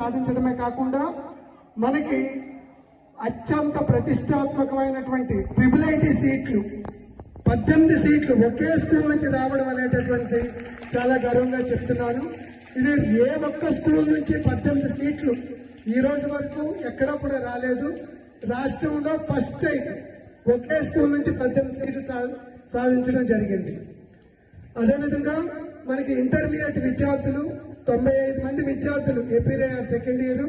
సాధించడమే కాకుండా మనకి అత్యంత ప్రతిష్టాత్మకమైనటువంటి ట్రిపుల్ సీట్లు 18 సీట్లు ఒకే స్కూల్ నుంచి రావడం అనేటటువంటి చాలా గర్వంగా చెప్తున్నాను. ఇది ఏ ఒక్క స్కూల్ నుంచి 18 సీట్లు ఈ రోజు వరకు ఎక్కడా కూడా రాలేదు. రాష్ట్రంలో ఫస్ట్ టైం ఒకే స్కూల్ నుంచి 18 సీట్లు సాధించడం జరిగింది. అదేవిధంగా మనకి ఇంటర్మీడియట్ విద్యార్థులు 95 మంది విద్యార్థులు ఏపీఆర్ సెకండ్ ఇయర్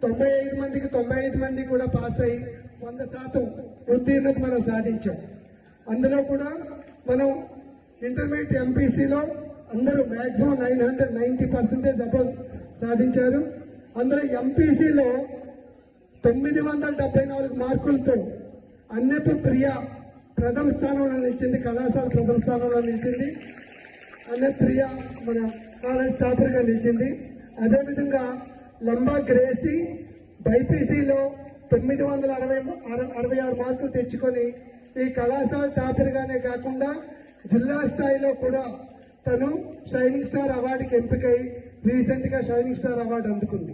95 మందికి 95 మంది కూడా పాస్ అయ్యి 100% ఉత్తీర్ణత మనం సాధించాం. అందులో కూడా మనం ఇంటర్మీడియట్ ఎంపీసీలో అందరూ మ్యాక్సిమం 990% అబౌవ్ సాధించారు. అందులో ఎంపీసీలో 974 మార్కులతో అన్నపు ప్రియ ప్రథమ స్థానంలో నిలిచింది, కళాశాల ప్రథమ స్థానంలో నిలిచింది. అన్నపు ప్రియ మన కాలేజ్ టాపర్గా నిలిచింది. అదేవిధంగా లంబా గ్రేసీ బైపీసీలో 966 మార్కులు తెచ్చుకొని ఈ కళాశాల టాపర్గానే కాకుండా జిల్లా స్థాయిలో కూడా తను షైనింగ్ స్టార్ అవార్డుకి ఎంపికై రీసెంట్గా షైనింగ్ స్టార్ అవార్డు అందుకుంది.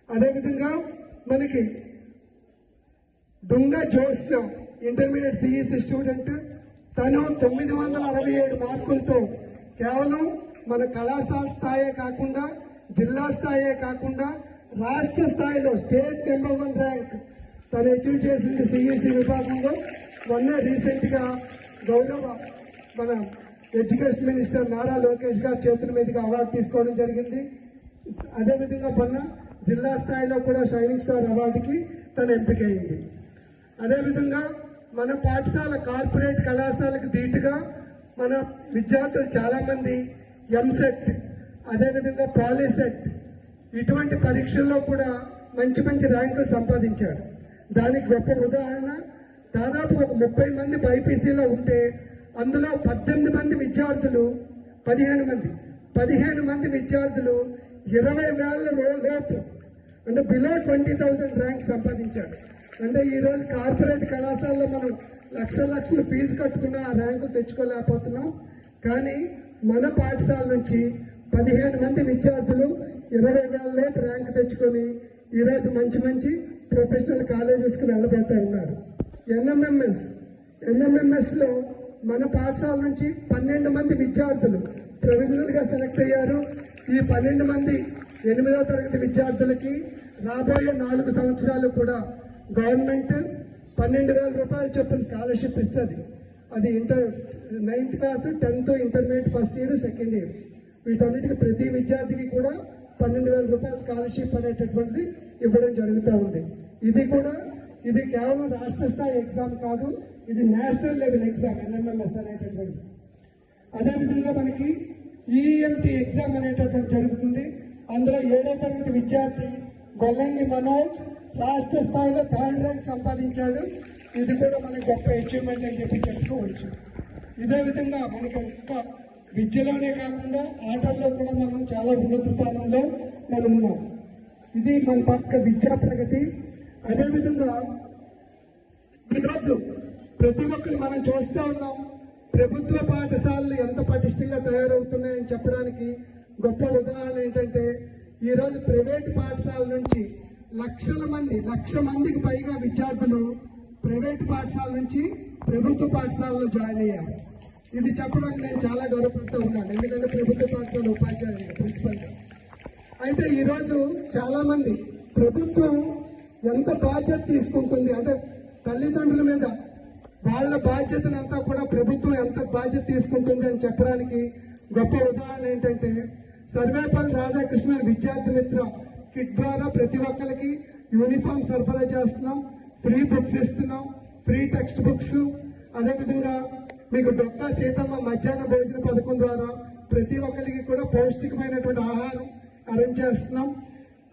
అదేవిధంగా మనకి దుంగ జోస్న ఇంటర్మీడియట్ సిఈసి స్టూడెంట్ తను 967 మార్కులతో కేవలం మన కళాశాల స్థాయే కాకుండా జిల్లా స్థాయే కాకుండా రాష్ట్ర స్థాయిలో స్టేట్ నెంబర్ 1 ర్యాంక్ తను అచీవ్ చేసింది సిఈసి విభాగంలో. మొన్న రీసెంట్గా గౌరవ మన ఎడ్యుకేషన్ మినిస్టర్ నారా లోకేష్ గారి చేతుల మీదుగా అవార్డు తీసుకోవడం జరిగింది. అదేవిధంగా మొన్న జిల్లా స్థాయిలో కూడా షైనింగ్ స్టార్ అవార్డుకి తను ఎంపికైంది. అదేవిధంగా మన పాఠశాల కార్పొరేట్ కళాశాలకు ధీటుగా మన విద్యార్థులు చాలామంది ఎంసెట్ అదేవిధంగా పాలిసెట్ ఇటువంటి పరీక్షల్లో కూడా మంచి మంచి ర్యాంకులు సంపాదించారు. దానికి గొప్ప ఉదాహరణ దాదాపు ఒక 30 మంది బైపీసీలో ఉంటే అందులో 18 మంది విద్యార్థులు 15 మంది విద్యార్థులు 20,000 లోపు అంటే బిలో 20,000 ర్యాంక్ సంపాదించారు. అంటే ఈరోజు కార్పొరేట్ కళాశాలలో మనం లక్షలు ఫీజు కట్టుకున్న ఆ ర్యాంకు తెచ్చుకోలేకపోతున్నాం. కానీ మన పాఠశాల నుంచి 15 మంది విద్యార్థులు 20,000 లోపు ర్యాంక్ తెచ్చుకొని ఈరోజు మంచి ప్రొఫెషనల్ కాలేజెస్కి వెళ్ళబోతూ ఉన్నారు. ఎన్ఎంఎంఎస్లో మన పాఠశాల నుంచి 12 మంది విద్యార్థులు ప్రొవిజనల్గా సెలెక్ట్ అయ్యారు. ఈ 12 మంది 8వ తరగతి విద్యార్థులకి రాబోయే 4 సంవత్సరాలు కూడా గవర్నమెంట్ 12,000 రూపాయలు చొప్పున స్కాలర్షిప్ ఇస్తుంది. అది 9th class 10th intermediate first year second year వీటన్నిటికీ ప్రతి విద్యార్థికి కూడా 12,000 రూపాయల స్కాలర్షిప్ అనేటటువంటిది ఇవ్వడం జరుగుతూ ఉంది. ఇది కేవలం రాష్ట్ర స్థాయి ఎగ్జామ్ కాదు, ఇది నేషనల్ లెవెల్ ఎగ్జామ్ ఎన్ఎంఎంఎస్ అనేటటువంటి. అదేవిధంగా మనకి ఈఎంటీ ఎగ్జామ్ అనేటటువంటి జరుగుతుంది. అందులో 7వ తరగతి విద్యార్థి గొల్లంగి మనోజ్ రాష్ట్ర స్థాయిలో 3rd ర్యాంక్ సంపాదించాడు. ఇది కూడా మనకి గొప్ప అచీవ్మెంట్ అని చెప్పుకోవచ్చు. ఇదే విధంగా మనకి ఒక్క విద్యలోనే కాకుండా ఆటల్లో కూడా మనం చాలా ఉన్నత స్థానంలో మనం ఉన్నాం. ఇది మన పక్క విద్యా ప్రగతి. అదేవిధంగా ఈరోజు ప్రతి ఒక్కరు మనం చూస్తూ ఉన్నాం ప్రభుత్వ పాఠశాలలు ఎంత పటిష్టంగా తయారవుతున్నాయని చెప్పడానికి గొప్ప ఉదాహరణ ఏంటంటే ఈరోజు ప్రైవేట్ పాఠశాల నుంచి 1,00,000 మందికి పైగా విద్యార్థులు ప్రైవేట్ పాఠశాల నుంచి ప్రభుత్వ పాఠశాలలో జాయిన్ అయ్యారు. ఇది చెప్పడానికి నేను చాలా గర్వపడుతూ ఉన్నాను, ఎందుకంటే ప్రభుత్వ పాఠశాల ఉపాధ్యాయులుగా ప్రిన్సిపల్గా. అయితే ఈరోజు చాలామంది ప్రభుత్వం ఎంత బాధ్యత తీసుకుంటుంది అంటే తల్లిదండ్రుల మీద వాళ్ళ బాధ్యతనంతా కూడా ప్రభుత్వం ఎంత బాధ్యత తీసుకుంటుంది అని చెప్పడానికి గొప్ప ఉదాహరణ ఏంటంటే సర్వేపల్లి రాధాకృష్ణ విద్యార్థి మిత్ర కిట్ ద్వారా ప్రతి ఒక్కరికి యూనిఫామ్ సరఫరా చేస్తున్నాం, ఫ్రీ బుక్స్ ఇస్తున్నాం, ఫ్రీ టెక్స్ట్ బుక్స్. అదేవిధంగా మీకు డొక్కా సీతమ్మ మధ్యాహ్న భోజన పథకం ద్వారా ప్రతి ఒక్కరికి కూడా పౌష్టికమైనటువంటి ఆహారం అరేంజ్ చేస్తున్నాం.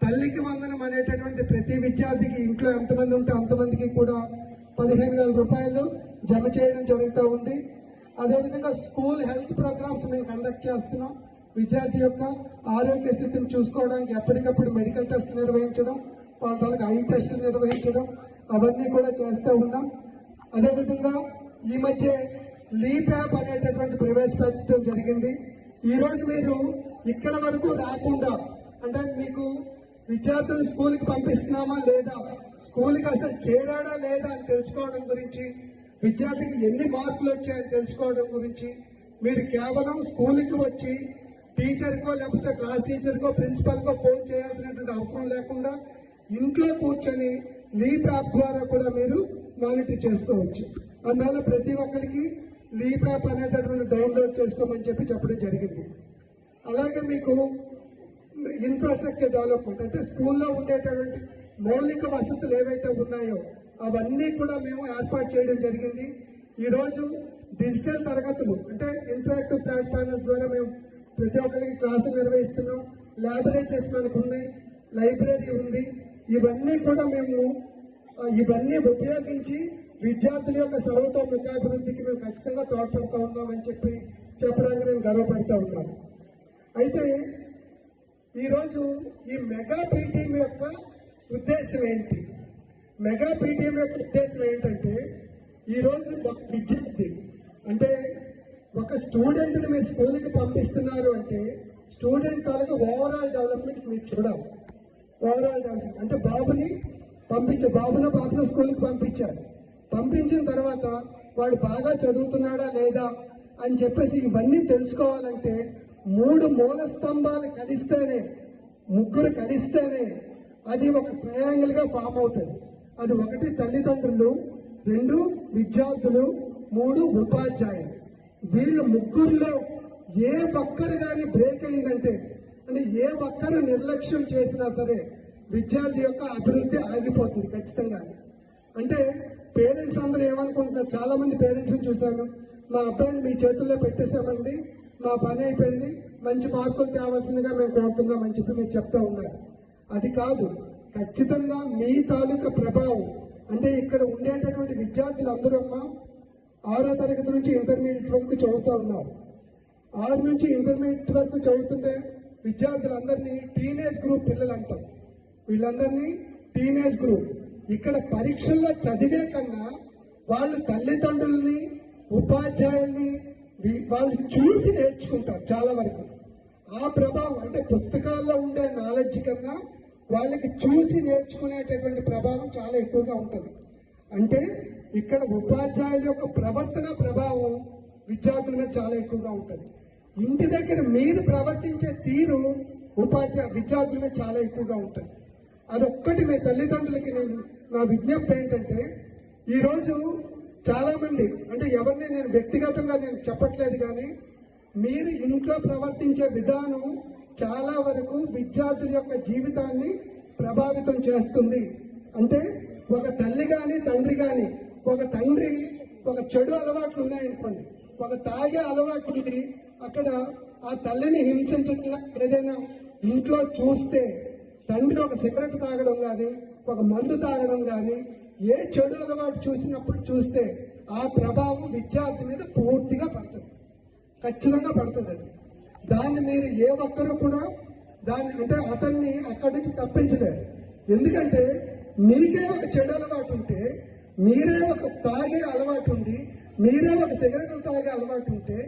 తల్లికి వందనం అనేటటువంటి ప్రతి విద్యార్థికి ఇంట్లో ఎంతమంది ఉంటే అంతమందికి కూడా 15,000 రూపాయలు జమ చేయడం జరుగుతూ ఉంది. అదేవిధంగా స్కూల్ హెల్త్ ప్రోగ్రామ్స్ మేము కండక్ట్ చేస్తున్నాం. విద్యార్థి యొక్క ఆరోగ్య స్థితిని చూసుకోవడానికి ఎప్పటికప్పుడు మెడికల్ టెస్ట్ నిర్వహించడం, వాళ్ళకి ఐ టెస్టులు నిర్వహించడం అవన్నీ కూడా చేస్తూ ఉన్నాం. అదేవిధంగా ఈ మధ్య లీప్ యాప్ అనేటటువంటి ప్రవేశపెట్టడం జరిగింది. ఈరోజు మీరు ఇక్కడ వరకు రాకుండా అంటే మీకు విద్యార్థులను స్కూల్కి పంపిస్తున్నామా లేదా, స్కూల్కి అసలు చేరాడా లేదా అని తెలుసుకోవడం గురించి, విద్యార్థికి ఎన్ని మార్కులు వచ్చాయని తెలుసుకోవడం గురించి మీరు కేవలం స్కూల్కి వచ్చి టీచర్కో లేకపోతే క్లాస్ టీచర్కో ప్రిన్సిపల్కో ఫోన్ చేయాల్సినటువంటి అవసరం లేకుండా ఇంట్లో కూర్చొని లీప్ యాప్ ద్వారా కూడా మీరు మానిటర్ చేసుకోవచ్చు. అందువల్ల ప్రతి ఒక్కరికి లీప్ యాప్ అనేటటువంటి డౌన్లోడ్ చేసుకోమని చెప్పడం జరిగింది. అలాగే మీకు ఇన్ఫ్రాస్ట్రక్చర్ డెవలప్మెంట్ అంటే స్కూల్లో ఉండేటటువంటి మౌలిక వసతులు ఏవైతే ఉన్నాయో అవన్నీ కూడా మేము ఏర్పాటు చేయడం జరిగింది. ఈరోజు డిజిటల్ తరగతులు అంటే ఇంటరాక్టివ్ ఫ్లాట్ ప్యానల్స్ ద్వారా మేము ప్రతి ఒక్కరికి క్లాసులు నిర్వహిస్తున్నాం. ల్యాబొరేటరీస్ మనకు ఉన్నాయి, లైబ్రరీ ఉంది. ఇవన్నీ కూడా మేము ఇవన్నీ ఉపయోగించి విద్యార్థుల యొక్క సర్వతోముఖాభివృద్ధికి మేము ఖచ్చితంగా తోడ్పడుతూ ఉన్నామని చెప్పడానికి నేను గర్వపడుతూ ఉన్నాను. అయితే ఈరోజు ఈ మెగా పీటీఎం యొక్క ఉద్దేశం ఏంటి? మెగా పీటీఎం యొక్క ఉద్దేశం ఏంటంటే ఈరోజు ఒక విద్యార్థి అంటే ఒక స్టూడెంట్ని మీరు స్కూల్కి పంపిస్తున్నారు అంటే స్టూడెంట్ తాలూకు ఓవరాల్ డెవలప్మెంట్ మీరు చూడాలి. ఓవరాల్ డెవలప్మెంట్ అంటే బాబును స్కూల్కి పంపించారు. పంపించిన తర్వాత వాడు బాగా చదువుతున్నాడా లేదా అని చెప్పేసి ఇవన్నీ తెలుసుకోవాలంటే 3 మూల స్తంభాలు కలిస్తేనే, ముగ్గురు కలిస్తేనే అది ఒక ట్రయాంగిల్ గా ఫామ్ అవుతుంది. అది 1 తల్లిదండ్రులు, 2 విద్యార్థులు, 3 ఉపాధ్యాయులు. వీళ్ళ ముగ్గురులో ఏ ఒక్కరు కానీ బ్రేక్ అయిందంటే అంటే ఏ ఒక్కరు నిర్లక్ష్యం చేసినా సరే విద్యార్థి యొక్క అభివృద్ధి ఆగిపోతుంది ఖచ్చితంగా. అంటే పేరెంట్స్ అందరూ ఏమనుకుంటున్నారు, చాలా మంది పేరెంట్స్ చూశాను, మా అబ్బాయిని మీ చేతుల్లో పెట్టేశామండి, మా పని అయిపోయింది, మంచి మార్కులు తేవాల్సిందిగా మేము కోరుతున్నామని మీరు చెప్తా ఉన్నారు. అది కాదు, ఖచ్చితంగా మీ తాలూకా ప్రభావం అంటే ఇక్కడ ఉండేటటువంటి విద్యార్థులు అందరూ 6వ తరగతి నుంచి ఇంటర్మీడియట్ వరకు చదువుతూ ఉన్నారు. 6 నుంచి ఇంటర్మీడియట్ వరకు చదువుతుంటే విద్యార్థులందరినీ టీనేజ్ గ్రూప్ పిల్లలు అంటాం. వీళ్ళందరినీ టీనేజ్ గ్రూప్. ఇక్కడ పరీక్షల్లో చదివే కన్నా వాళ్ళు తల్లిదండ్రుల్ని, ఉపాధ్యాయుల్ని వాళ్ళు చూసి నేర్చుకుంటారు చాలా వరకు. ఆ ప్రభావం అంటే పుస్తకాల్లో ఉండే నాలెడ్జ్ కన్నా వాళ్ళకి చూసి నేర్చుకునేటటువంటి ప్రభావం చాలా ఎక్కువగా ఉంటుంది. అంటే ఇక్కడ ఉపాధ్యాయుల యొక్క ప్రవర్తన ప్రభావం విద్యార్థుల మీద చాలా ఎక్కువగా ఉంటుంది. ఇంటి దగ్గర మీరు ప్రవర్తించే తీరు విద్యార్థుల మీద చాలా ఎక్కువగా ఉంటుంది. అదొక్కటి మీ తల్లిదండ్రులకి నా విజ్ఞప్తి ఏంటంటే, ఈరోజు చాలా మంది అంటే ఎవరిని నేను వ్యక్తిగతంగా నేను చెప్పట్లేదు, కానీ మీరు ఇంట్లో ప్రవర్తించే విధానం చాలా వరకు విద్యార్థుల యొక్క జీవితాన్ని ప్రభావితం చేస్తుంది. అంటే ఒక తల్లి కానీ తండ్రి కానీ, ఒక తండ్రి ఒక చెడు అలవాట్లు ఉన్నాయనుకోండి, ఒక తాగే అలవాటుని అక్కడ ఆ తల్లిని హింసించడం ఏదైనా ఇంట్లో చూస్తే తండ్రి ఒక సిగరెట్ తాగడం కానీ, ఒక మందు తాగడం కానీ, ఏ చెడు అలవాటు చూస్తే ఆ ప్రభావం విద్యార్థి మీద పూర్తిగా పడుతుంది, ఖచ్చితంగా పడుతుంది. అది దాన్ని మీరు ఏ ఒక్కరు కూడా దాన్ని అంటే అతన్ని అక్కడి నుంచి తప్పించలేరు. ఎందుకంటే మీకే ఒక చెడు అలవాటు ఉంటే, మీరే ఒక తాగే అలవాటు ఉంది, మీరే ఒక సిగరెట్లు తాగే అలవాటు ఉంటే,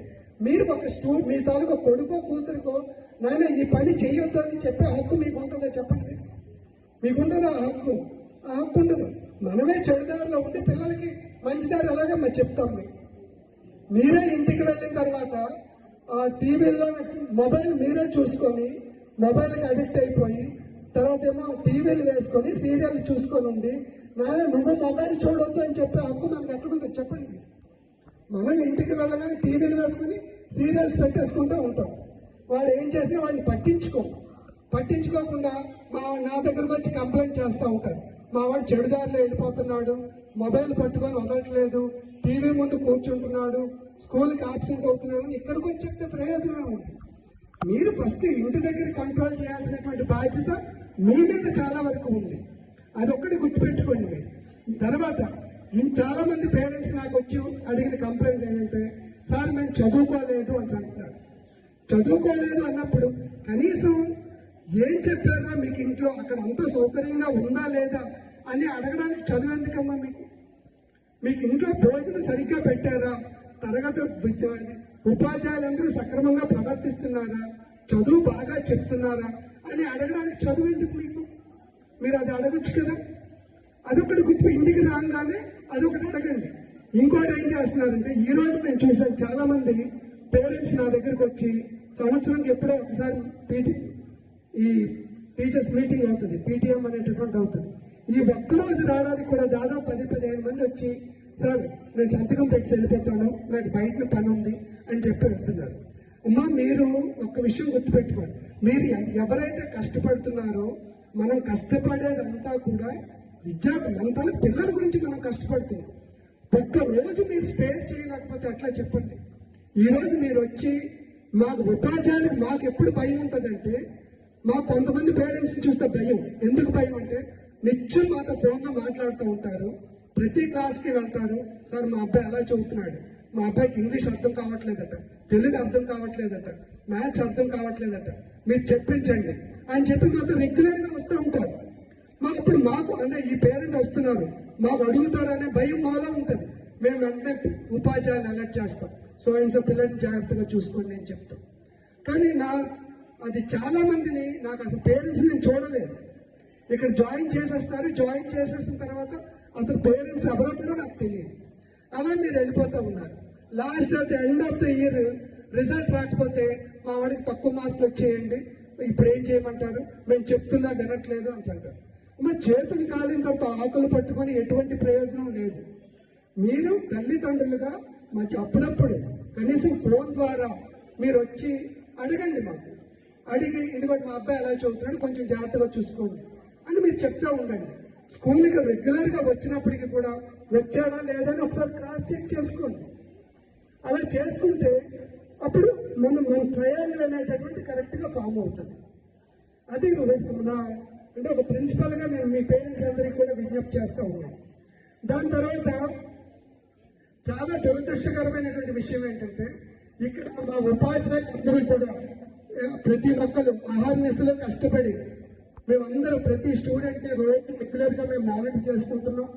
మీరు ఒక మీ తాలూకు కొడుకో కూతురుకో నాయన ఈ పని చేయొద్దు అని చెప్పే హక్కు మీకు ఉంటుందో చెప్పండి? మీకుంటుందా ఆ హక్కు? ఆ హక్కు ఉండదు. మనమే చెడుదారిలో ఉంటే పిల్లలకి మంచిదారి ఎలాగా మరి చెప్తాం. మీరే ఇంటికి వెళ్ళిన తర్వాత ఆ టీవీలో మొబైల్ మీరే చూసుకొని మొబైల్కి అడిక్ట్ అయిపోయి తర్వాత ఏమో టీవీలు వేసుకొని సీరియల్ చూసుకొని ఉండి నాయన నువ్వు మొబైల్ చూడొద్దు అని చెప్పే హక్కు మనకు ఎక్కడుంటుంది చెప్పండి? మనం ఇంటికి వెళ్ళగానే టీవీలు వేసుకుని సీరియల్స్ పెట్టేసుకుంటూ ఉంటాం. వాడు ఏం చేసినా వాడిని పట్టించుకోకుండా నా దగ్గరకు వచ్చి కంప్లైంట్ చేస్తూ ఉంటారు. మా వాడు చెడుదారిలో వెళ్ళిపోతున్నాడు, మొబైల్ పట్టుకొని వదలట్లేదు, టీవీ ముందు కూర్చుంటున్నాడు, స్కూల్కి ఆబ్సెంట్ అవుతున్నాడు. ఇక్కడికి వచ్చి చెప్తే ప్రయోజనం ఉంది. మీరు ఫస్ట్ ఇంటి దగ్గర కంట్రోల్ చేయాల్సినటువంటి బాధ్యత మీ మీద చాలా వరకు ఉంది. అదొక్కటి గుర్తుపెట్టుకోండి మీరు. తర్వాత చాలా మంది పేరెంట్స్ నాకు వచ్చి అడిగిన కంప్లైంట్ ఏంటంటే, సార్ మేము చదువుకోలేదు అని అంటున్నారు. చదువుకోలేదు అన్నప్పుడు కనీసం ఏం చెప్పారా మీకు ఇంట్లో, అక్కడ అంతా సౌకర్యంగా ఉందా లేదా అని అడగడానికి చదువు ఎందుకమ్మా? మీకు ఇంట్లో భోజనం సరిగ్గా పెట్టారా, తరగతి ఉపాధ్యాయులందరూ సక్రమంగా ప్రవర్తిస్తున్నారా, చదువు బాగా చెప్తున్నారా అని అడగడానికి చదువు ఎందుకు మీకు? మీరు అది అడగచ్చు కదా. అదొకటి గుర్తు, ఇంటికి రాగానే అదొకటి అడగండి. ఇంకోటి ఏం చేస్తున్నారంటే, ఈ రోజు నేను చూసాను చాలా మంది పేరెంట్స్ నా దగ్గరకు వచ్చి సంవత్సరానికి ఎప్పుడో ఒకసారి ఈ టీచర్స్ మీటింగ్ అవుతుంది, పీటీఎం అనేటటువంటి అవుతుంది. ఈ ఒక్కరోజు రావడానికి కూడా దాదాపు 10-15 మంది వచ్చి, సార్ నేను సంతకం పెట్టి వెళ్ళిపోతాను, నాకు బయట పని ఉంది అని చెప్పి వెళ్తున్నారు. అమ్మా, మీరు ఒక్క విషయం గుర్తుపెట్టుకోండి, మీరు ఎవరైతే కష్టపడుతున్నారో, మనం కష్టపడేదంతా కూడా విద్యార్థులు, మన తల పిల్లల గురించి మనం కష్టపడుతున్నాం. ఒక్క రోజు మీరు స్పేర్ చేయలేకపోతే అట్లా చెప్పండి. ఈ రోజు మీరు వచ్చి మాకు ఉపాధ్యాయులకు మాకు ఎప్పుడు భయం ఉంటుందంటే, మాకు కొంతమంది పేరెంట్స్ చూస్తే భయం. ఎందుకు భయం అంటే, నిత్యం మాతో ఫోన్లో మాట్లాడుతూ ఉంటారు, ప్రతి క్లాస్కి వెళ్తారు. సార్ మా అబ్బాయి అలా చదువుతున్నాడు, మా అబ్బాయికి ఇంగ్లీష్ అర్థం కావట్లేదట, తెలుగు అర్థం కావట్లేదట, మ్యాథ్స్ అర్థం కావట్లేదట, మీరు చెప్పించండి అని చెప్పి మాతో రెగ్యులర్గా వస్తూ ఉంటారు. మాకు అంటే ఈ పేరెంట్ వస్తున్నారు, మాకు అడుగుతారనే భయం మాలో ఉంటుంది. మేము వెంటనే ఉపాధ్యాయులు అలర్ట్ చేస్తాం, సో అండ్ సో పిల్లల్ని జాగ్రత్తగా చూసుకోండి అని చెప్తాం. కానీ అది చాలా మందిని నాకు అసలు పేరెంట్స్ నేను చూడలేదు. ఇక్కడ జాయిన్ చేసేస్తారు, జాయిన్ చేసేసిన తర్వాత అసలు పేరెంట్స్ ఎవరో కూడా నాకు తెలియదు. అలా మీరు వెళ్ళిపోతూ ఉన్నారు. Last at the end of the year result రాకపోతే మా వాడికి తక్కువ మార్కులు వచ్చేయండి, ఇప్పుడు ఏం చేయమంటారు, మేము చెప్తున్నా వినట్లేదు అని అంటారు. మా చేతులు కాలిన తర్వాత ఆకులు పట్టుకొని ఎటువంటి ప్రయోజనం లేదు. మీరు తల్లిదండ్రులుగా అప్పుడప్పుడు కనీసం ఫోన్ ద్వారా మీరు వచ్చి అడగండి, మాకు అడిగి ఇదిగోటి మా అబ్బాయి ఎలా చదువుతున్నాడు, కొంచెం జాగ్రత్తగా చూసుకోండి అని మీరు చెప్తూ ఉండండి. స్కూల్కి రెగ్యులర్గా వచ్చినప్పటికీ కూడా వచ్చాడా లేదని ఒకసారి క్రాస్ చెక్ చేసుకోండి. అలా చేసుకుంటే అప్పుడు మన ట్రయాంగిల్ అనేటటువంటి కరెక్ట్గా ఫామ్ అవుతుంది. అది అంటే ఒక ప్రిన్సిపల్గా నేను మీ పేరెంట్స్ అందరికీ కూడా విజ్ఞప్తి చేస్తూ ఉన్నాను. దాని తర్వాత చాలా దురదృష్టకరమైనటువంటి విషయం ఏంటంటే, ఇక్కడ మా ఉపాధ్యాయులందరూ కూడా ప్రతి ఒక్కరు అహర్నిశలో కష్టపడి మేమందరూ ప్రతి స్టూడెంట్ని రోజు రెగ్యులర్గా మేము మానిటర్ చేసుకుంటున్నాం.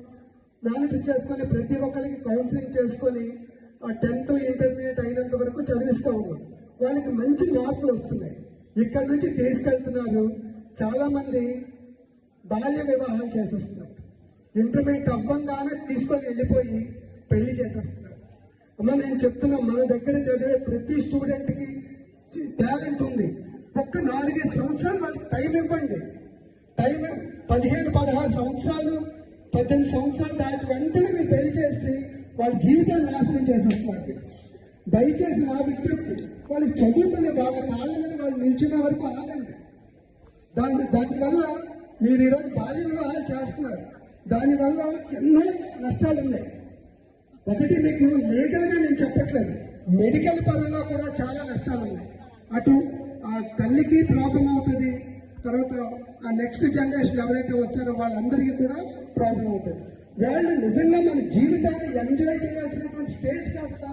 మానిటర్ చేసుకొని ప్రతి ఒక్కరికి కౌన్సిలింగ్ చేసుకొని 10th ఇంటర్మీడియట్ అయినంత వరకు చదివిస్తూ ఉన్నాం. వాళ్ళకి మంచి మార్కులు వస్తున్నాయి. ఇక్కడ నుంచి తీసుకెళ్తున్నారు. చాలా మంది బాల్య వివాహాలు చేసేస్తున్నారు. ఇంటర్మీడియట్ అవ్వంగానే తీసుకొని వెళ్ళిపోయి పెళ్లి చేసేస్తున్నారు. అమ్మ, నేను చెప్తున్నా, మన దగ్గర చదివే ప్రతి స్టూడెంట్కి టాలెంట్ ఉంది. ఒక్క 4-5 సంవత్సరాలు వాళ్ళకి టైం ఇవ్వండి. టైం 15-16 సంవత్సరాలు 18 సంవత్సరాలు దాటి వెంటనే మీరు పెళ్లి చేసి వాళ్ళ జీవితాన్ని నాశనం చేసేస్తున్నారు. దయచేసి నా విజ్ఞప్తి, వాళ్ళకి చదువుకునే వాళ్ళ కాళ్ళ మీద వాళ్ళు నిల్చున్న వరకు ఆగండి. దానివల్ల మీరు ఈరోజు బాల్య వివాహాలు చేస్తున్నారు. దానివల్ల ఎన్నో నష్టాలు ఉన్నాయి. ఒకటి, మీకు లీగల్గా నేను చెప్పట్లేదు, మెడికల్ పరంగా కూడా చాలా నష్టాలు ఉన్నాయి. అటు ఆ తల్లికి ప్రాబ్లం అవుతుంది, తర్వాత ఆ నెక్స్ట్ జనరేషన్ ఎవరైతే వస్తారో వాళ్ళందరికీ కూడా ప్రాబ్లం అవుతుంది. వాళ్ళు నిజంగా మన జీవితాన్ని ఎంజాయ్ చేయాల్సినటువంటి స్టేజ్ కాస్త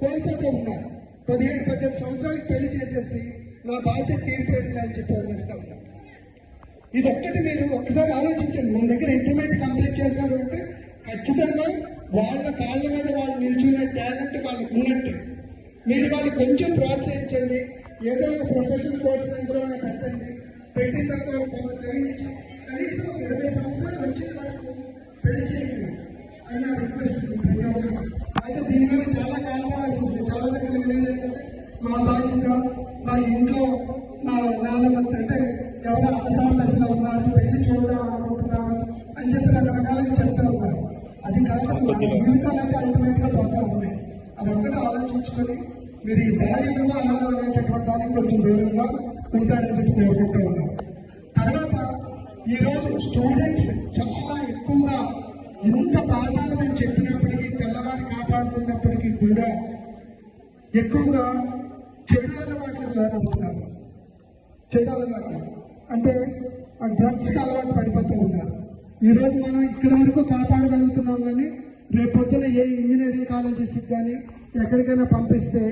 కోల్పోతూ ఉన్నారు. 17-18 సంవత్సరాలకి పెళ్లి చేసేసి నా బాధ్యత తీరిపోయింది అని చెప్పి వదిలేస్తూ ఉన్నారు. ఇది ఒక్కటి మీరు ఒక్కసారి ఆలోచించండి. మన దగ్గర ఇంటర్మీడియట్ కంప్లీట్ చేశారు అంటే ఖచ్చితంగా వాళ్ళ కాళ్ళ మీద వాళ్ళు నిల్చునే టాలెంట్ వాళ్ళకు ఉన్నట్టు. మీరు వాళ్ళు కొంచెం ప్రోత్సహించండి. ఏదో ఒక ప్రొఫెషనల్ కోర్స్ ఎందులో పెట్టండి. పెట్టిన తర్వాత కొంత తగ్గించి కనీసం 20 సంవత్సరాలు వచ్చిన వరకు పెళ్లి చేయండి అని నా రిక్వెస్ట్. అయితే దీని మీద చాలా కాంట్రవర్సీ ఉంది. చాలా దగ్గర ఏంటంటే, మా బాధ్యత మా ఇంట్లో మా నాన్న అంటే ఎవరో అవసరం దశలో ఉన్నారు, పెళ్లి చూడడం అనుకుంటున్నారు అని చెప్పి రకరకాలుగా చెప్తూ ఉన్నారు. అది కాదు, జీవితాలు అయితే అల్టిమేట్ గా పోతా ఉన్నాయి. అదొక్కటే ఆలోచించుకొని మీరు ఈ బాల్య వివాహాలు అనేటటువంటి దానికి కొంచెం దూరంగా ఉంటారని చెప్పి కోరుకుంటూ ఉన్నాం. తర్వాత ఈరోజు స్టూడెంట్స్ చాలా ఎక్కువగా ఇంత పాఠాలు మేము చెప్పినప్పటికీ, తెల్లవారి కాపాడుతున్నప్పటికీ కూడా ఎక్కువగా చెడు అలవాట్లకు లోనవుతున్నారు. చెడు అలవాట్లు అంటే ఆ డ్రగ్స్కి అలవాటు పడిపోతూ ఉన్నారు. ఈరోజు మనం ఇక్కడ వరకు కాపాడగలుగుతున్నాం, కానీ రేపొద్దున ఏ ఇంజనీరింగ్ కాలేజెస్కి కానీ ఎక్కడికైనా పంపిస్తే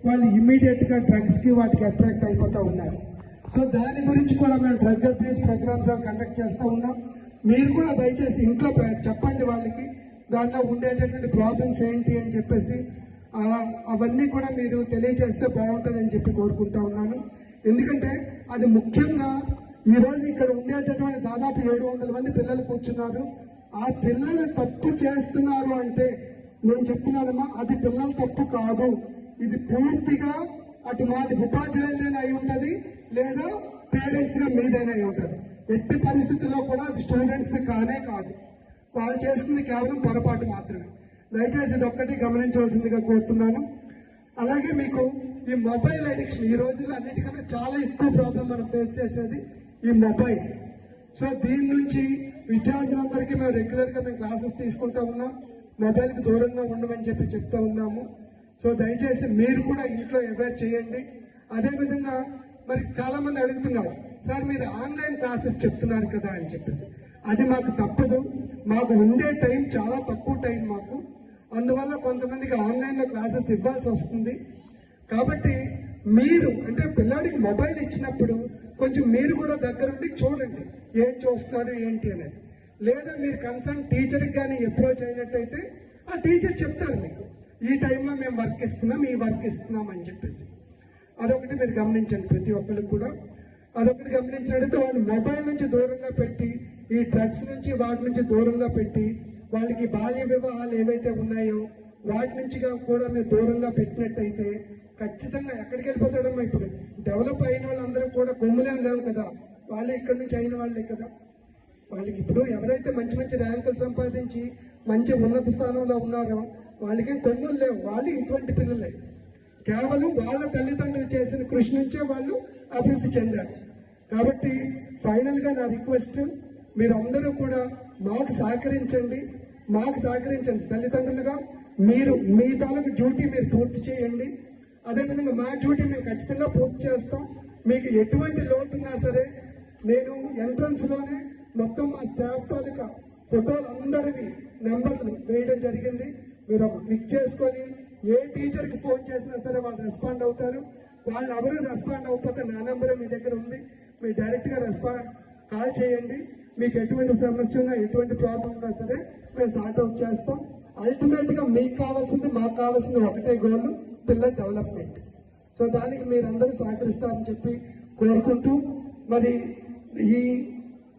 వాళ్ళు ఇమ్మీడియట్గా డ్రగ్స్కి వాటికి అట్రాక్ట్ అయిపోతూ ఉన్నారు. సో దాని గురించి కూడా మేము డ్రగ్ అబ్యూస్ ప్రోగ్రామ్స్ కండక్ట్ చేస్తూ ఉన్నాం. మీరు కూడా దయచేసి ఇంట్లో చెప్పండి వాళ్ళకి, దాంట్లో ఉండేటటువంటి ప్రాబ్లమ్స్ ఏంటి అని చెప్పేసి అవన్నీ కూడా మీరు తెలియజేస్తే బాగుంటుందని చెప్పి కోరుకుంటా ఉన్నాను. ఎందుకంటే అది ముఖ్యంగా ఈ రోజు ఇక్కడ ఉండేటటువంటి దాదాపు 700 మంది పిల్లలు కూర్చున్నారు. ఆ పిల్లలు తప్పు చేస్తున్నారు అంటే నేను చెప్తున్నానమ్మా, అది పిల్లల తప్పు కాదు. ఇది పూర్తిగా అటు మాది ఉపాధ్యాయులైనా అయి ఉంటది, లేదా పేరెంట్స్ గా మీదైనా అయి ఉంటది. ఎట్టి పరిస్థితుల్లో కూడా అది స్టూడెంట్స్ కానే కాదు. వాళ్ళు చేస్తుంది కేవలం పొరపాటు మాత్రమే. దయచేసి ఇది ఒక్కటి గమనించవలసిందిగా కోరుతున్నాను. అలాగే మీకు ఈ మొబైల్ అడిక్షన్ ఈ రోజుల్లో అన్నిటికన్నా చాలా ఎక్కువ ప్రాబ్లం మనం ఫేస్ చేసేది ఈ మొబైల్. సో దీని నుంచి విద్యార్థులందరికీ మేము రెగ్యులర్ గా మేము క్లాసెస్ తీసుకుంటా ఉన్నాం. మొబైల్ కి దూరంగా ఉండమని చెప్తా ఉన్నాము. సో దయచేసి మీరు కూడా ఇంట్లో అవేర్ చేయండి. అదేవిధంగా మరి చాలా మంది అడుగుతున్నారు, సార్ మీరు ఆన్లైన్ క్లాసెస్ చెప్తున్నారు కదా అని చెప్పేసి. అది మాకు తప్పదు. మాకు ఉండే టైం చాలా తక్కువ టైం మాకు. అందువల్ల కొంతమందికి ఆన్లైన్ లో క్లాసెస్ ఇవ్వాల్సి వస్తుంది. కాబట్టి మీరు అంటే పిల్లాడికి మొబైల్ ఇచ్చినప్పుడు కొంచెం మీరు కూడా దగ్గరుండి చూడండి ఏం చూస్తున్నాడు ఏంటి అనేది. లేదా మీరు కన్సర్న్ టీచర్కి కానీ అప్రోచ్ అయినట్టయితే ఆ టీచర్ చెప్తారు మీకు, ఈ టైంలో మేము వర్క్ ఇస్తున్నాం, ఈ వర్క్ ఇస్తున్నాం అని చెప్పేసి. అదొకటి మీరు గమనించండి ప్రతి ఒక్కరికి కూడా. అదొకటి గమనించినట్టయితే వాళ్ళు మొబైల్ నుంచి దూరంగా పెట్టి, ఈ డ్రగ్స్ నుంచి వాటి నుంచి దూరంగా పెట్టి, వాళ్ళకి బాల్య వివాహాలు ఏవైతే ఉన్నాయో వాటి నుంచి కూడా మీరు దూరంగా పెట్టినట్టయితే ఖచ్చితంగా ఎక్కడికి వెళ్ళిపోతాడమ్మా. ఇప్పుడు డెవలప్ అయిన వాళ్ళందరూ కూడా కొమ్ములేం లేవు కదా, వాళ్ళే ఇక్కడి నుంచి అయిన వాళ్ళే కదా. వాళ్ళకి ఇప్పుడు ఎవరైతే మంచి మంచి ర్యాంకులు సంపాదించి మంచి ఉన్నత స్థానంలో ఉన్నారో వాళ్ళకి కొమ్ములు లేవు. వాళ్ళు ఇటువంటి పిల్లలే. కేవలం వాళ్ళ తల్లిదండ్రులు చేసిన కృషి నుంచే వాళ్ళు అభివృద్ధి చెందారు. కాబట్టి ఫైనల్ గా నా రిక్వెస్ట్, మీరందరూ కూడా మాకు సహకరించండి. తల్లిదండ్రులుగా మీరు మీ తాలూకు డ్యూటీ మీరు పూర్తి చేయండి. అదేవిధంగా మా డ్యూటీ మేము ఖచ్చితంగా పూర్తి చేస్తాం. మీకు ఎటువంటి లోటు ఉన్నా సరే నేను ఎంట్రన్స్ లోనే మొత్తం మా స్టాఫ్ తాలూకా ఫోటోలు అందరివి నెంబర్లు వేయడం జరిగింది. మీరు ఒక క్లిక్ చేసుకొని ఏ టీచర్కి ఫోన్ చేసినా సరే వాళ్ళు రెస్పాండ్ అవుతారు. వాళ్ళు ఎవరు రెస్పాండ్ అవ్వకపోతే నా నెంబరే మీ దగ్గర ఉంది, మీరు డైరెక్ట్ గా కాల్ చేయండి. మీకు ఎటువంటి సమస్య ఉన్నా ఎటువంటి ప్రాబ్లం ఉన్నా సరే మేము సార్ట్అవుట్ చేస్తాం. అల్టిమేట్ గా మీకు కావాల్సింది మాకు కావాల్సింది ఒకటే గోల్, పిల్లల డెవలప్మెంట్. సో దానికి మీరందరూ సహకరిస్తారని చెప్పి కోరుకుంటూ, మరి ఈ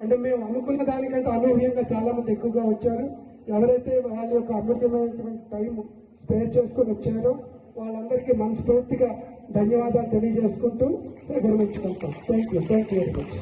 అంటే మేము అనుకున్న దానికంటే అనూహ్యంగా చాలా మంది ఎక్కువగా వచ్చారు. ఎవరైతే వాళ్ళ యొక్క అమూల్యమైనటువంటి టైం స్పేర్ చేసుకుని వచ్చారో వాళ్ళందరికీ మనస్ఫూర్తిగా ధన్యవాదాలు తెలియజేసుకుంటూ విరమించుకుంటాం. Thank you very much.